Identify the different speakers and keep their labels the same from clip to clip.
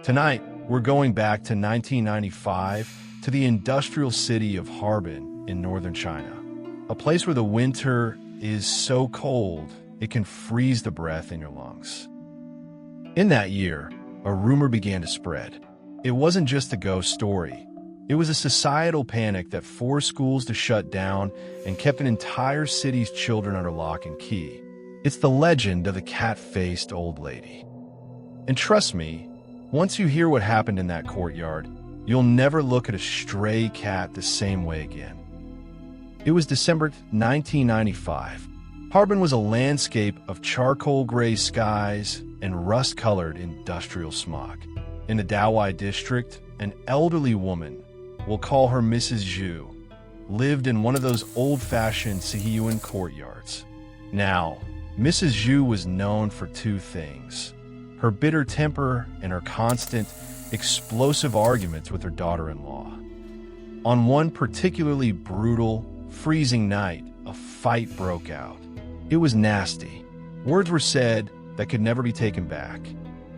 Speaker 1: Tonight, we're going back to 1995 to the industrial city of Harbin in northern China, a place where the winter is so cold it can freeze the breath in your lungs. In that year, a rumor began to spread. It wasn't just a ghost story. It was a societal panic that forced schools to shut down and kept an entire city's children under lock and key. It's the legend of the cat-faced old lady. And trust me, once you hear what happened in that courtyard, you'll never look at a stray cat the same way again. It was December 1995. Harbin was a landscape of charcoal gray skies and rust-colored industrial smog. In the Dawei district, an elderly woman, we'll call her Mrs. Zhu, lived in one of those old-fashioned Sihiyuan courtyards. Now, Mrs. Zhu was known for two things: her bitter temper and her constant, explosive arguments with her daughter-in-law. On one particularly brutal, freezing night, a fight broke out. It was nasty. Words were said that could never be taken back.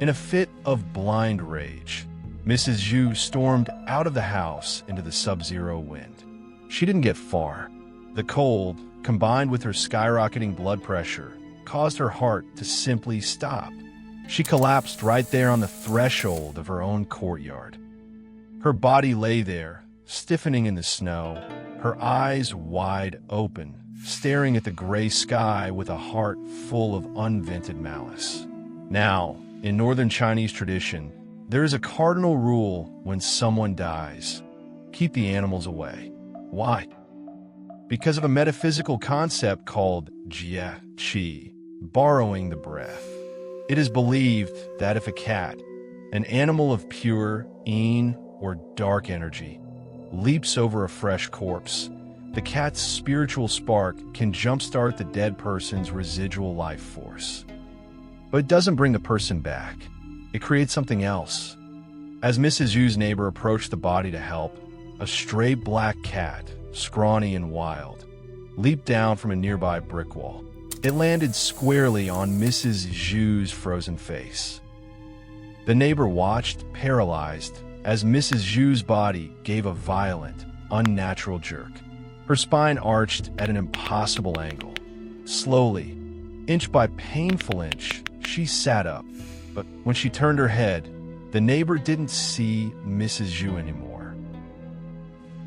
Speaker 1: In a fit of blind rage, Mrs. Zhu stormed out of the house into the sub-zero wind. She didn't get far. The cold, combined with her skyrocketing blood pressure, caused her heart to simply stop. She collapsed right there on the threshold of her own courtyard. Her body lay there, stiffening in the snow, her eyes wide open, staring at the gray sky with a heart full of unvented malice. Now, in northern Chinese tradition, there is a cardinal rule when someone dies: keep the animals away. Why? Because of a metaphysical concept called jie, qi, borrowing the breath. It is believed that if a cat, an animal of pure, yin, or dark energy, leaps over a fresh corpse, the cat's spiritual spark can jumpstart the dead person's residual life force. But it doesn't bring the person back. It creates something else. As Mrs. Yu's neighbor approached the body to help, a stray black cat, scrawny and wild, leaped down from a nearby brick wall. It landed squarely on Mrs. Zhu's frozen face. The neighbor watched, paralyzed, as Mrs. Zhu's body gave a violent, unnatural jerk. Her spine arched at an impossible angle. Slowly, inch by painful inch, she sat up. But when she turned her head, the neighbor didn't see Mrs. Zhu anymore.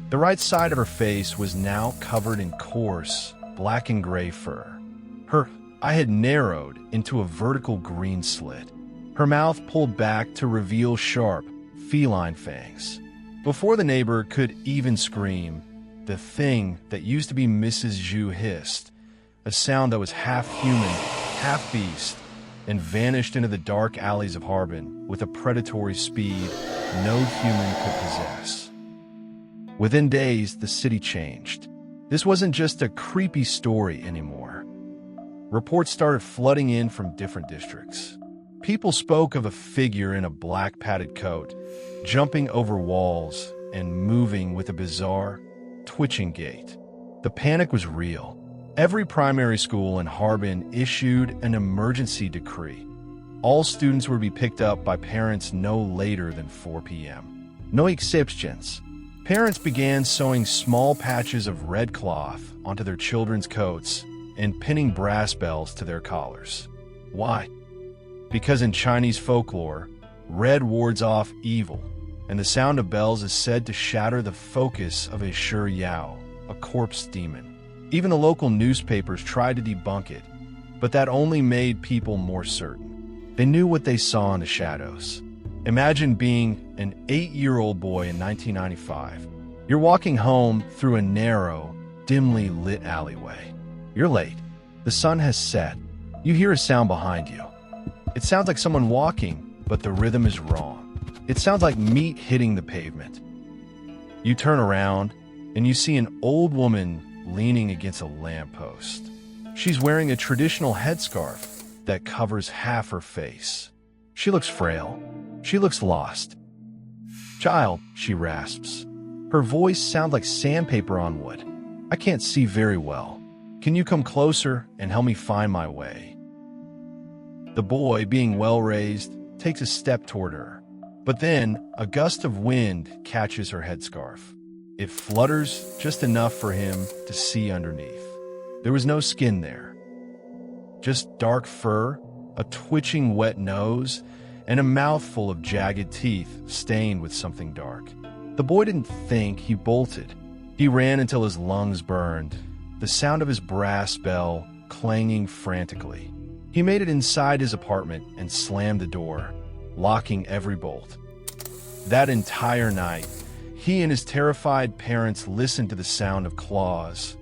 Speaker 1: The right side of her face was now covered in coarse, black and gray fur. Her eye had narrowed into a vertical green slit. Her mouth pulled back to reveal sharp, feline fangs. Before the neighbor could even scream, the thing that used to be Mrs. Zhu hissed, a sound that was half human, half beast, and vanished into the dark alleys of Harbin with a predatory speed no human could possess. Within days, the city changed. This wasn't just a creepy story anymore. Reports started flooding in from different districts. People spoke of a figure in a black padded coat, jumping over walls and moving with a bizarre, twitching gait. The panic was real. Every primary school in Harbin issued an emergency decree. All students were to be picked up by parents no later than 4 p.m. No exceptions. Parents began sewing small patches of red cloth onto their children's coats and pinning brass bells to their collars. Why? Because in Chinese folklore, red wards off evil, and the sound of bells is said to shatter the focus of a Shi Yao, a corpse demon. Even the local newspapers tried to debunk it, but that only made people more certain. They knew what they saw in the shadows. Imagine being an 8-year-old boy in 1995. You're walking home through a narrow, dimly lit alleyway. You're late. The sun has set. You hear a sound behind you. It sounds like someone walking, but the rhythm is wrong. It sounds like meat hitting the pavement. You turn around, and you see an old woman leaning against a lamppost. She's wearing a traditional headscarf that covers half her face. She looks frail. She looks lost. "Child," she rasps. Her voice sounds like sandpaper on wood. "I can't see very well. Can you come closer and help me find my way?" The boy, being well-raised, takes a step toward her. But then, a gust of wind catches her headscarf. It flutters just enough for him to see underneath. There was no skin there. Just dark fur, a twitching wet nose, and a mouthful of jagged teeth stained with something dark. The boy didn't think, he bolted. He ran until his lungs burned, the sound of his brass bell clanging frantically. He made it inside his apartment and slammed the door, locking every bolt. That entire night, he and his terrified parents listened to the sound of claws,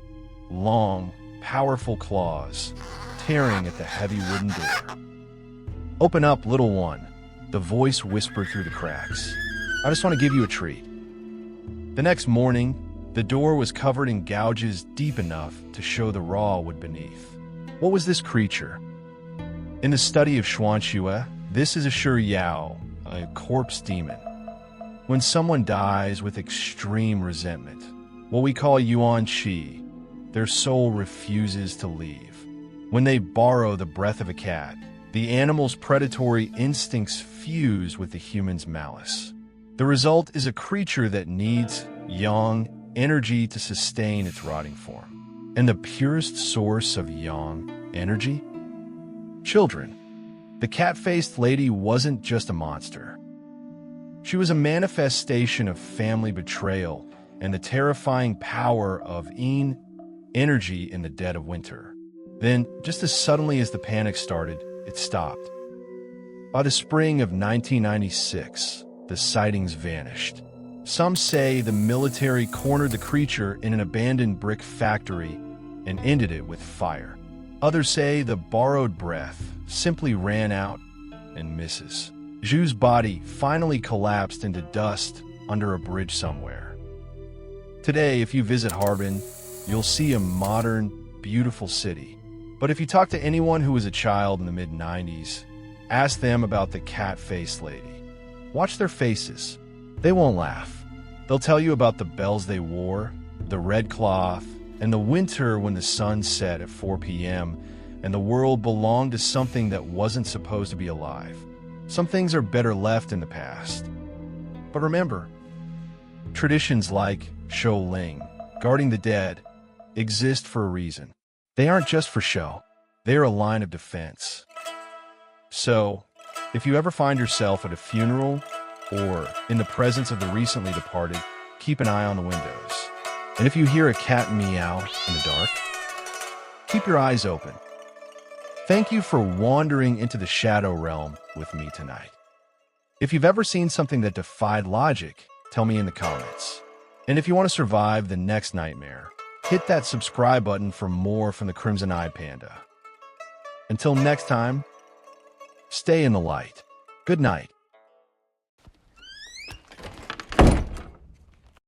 Speaker 1: long, powerful claws, tearing at the heavy wooden door. "Open up, little one," the voice whispered through the cracks. "I just want to give you a treat." The next morning, the door was covered in gouges deep enough to show the raw wood beneath. What was this creature? In the study of Xuanxue, this is a Yao, a corpse demon. When someone dies with extreme resentment, what we call Yuan Qi, their soul refuses to leave. When they borrow the breath of a cat, the animal's predatory instincts fuse with the human's malice. The result is a creature that needs yang energy to sustain its rotting form. And the purest source of yang energy? Children. The cat-faced lady wasn't just a monster. She was a manifestation of family betrayal and the terrifying power of yin energy in the dead of winter. Then, just as suddenly as the panic started, it stopped. By the spring of 1996, the sightings vanished. Some say the military cornered the creature in an abandoned brick factory and ended it with fire. Others say the borrowed breath simply ran out and misses. Zhu's body finally collapsed into dust under a bridge somewhere. Today, if you visit Harbin, you'll see a modern, beautiful city. But if you talk to anyone who was a child in the mid-90s, ask them about the cat-faced lady. Watch their faces. They won't laugh. They'll tell you about the bells they wore, the red cloth, and the winter when the sun set at 4 p.m. and the world belonged to something that wasn't supposed to be alive. Some things are better left in the past. But remember, traditions like Shou Ling, guarding the dead, exist for a reason. They aren't just for show. They are a line of defense. So, if you ever find yourself at a funeral or in the presence of the recently departed, keep an eye on the windows. And if you hear a cat meow in the dark, keep your eyes open. Thank you for wandering into the shadow realm with me tonight. If you've ever seen something that defied logic, tell me in the comments. And if you want to survive the next nightmare, hit that subscribe button for more from the Crimson-Eyed Panda. Until next time, stay in the light. Good night.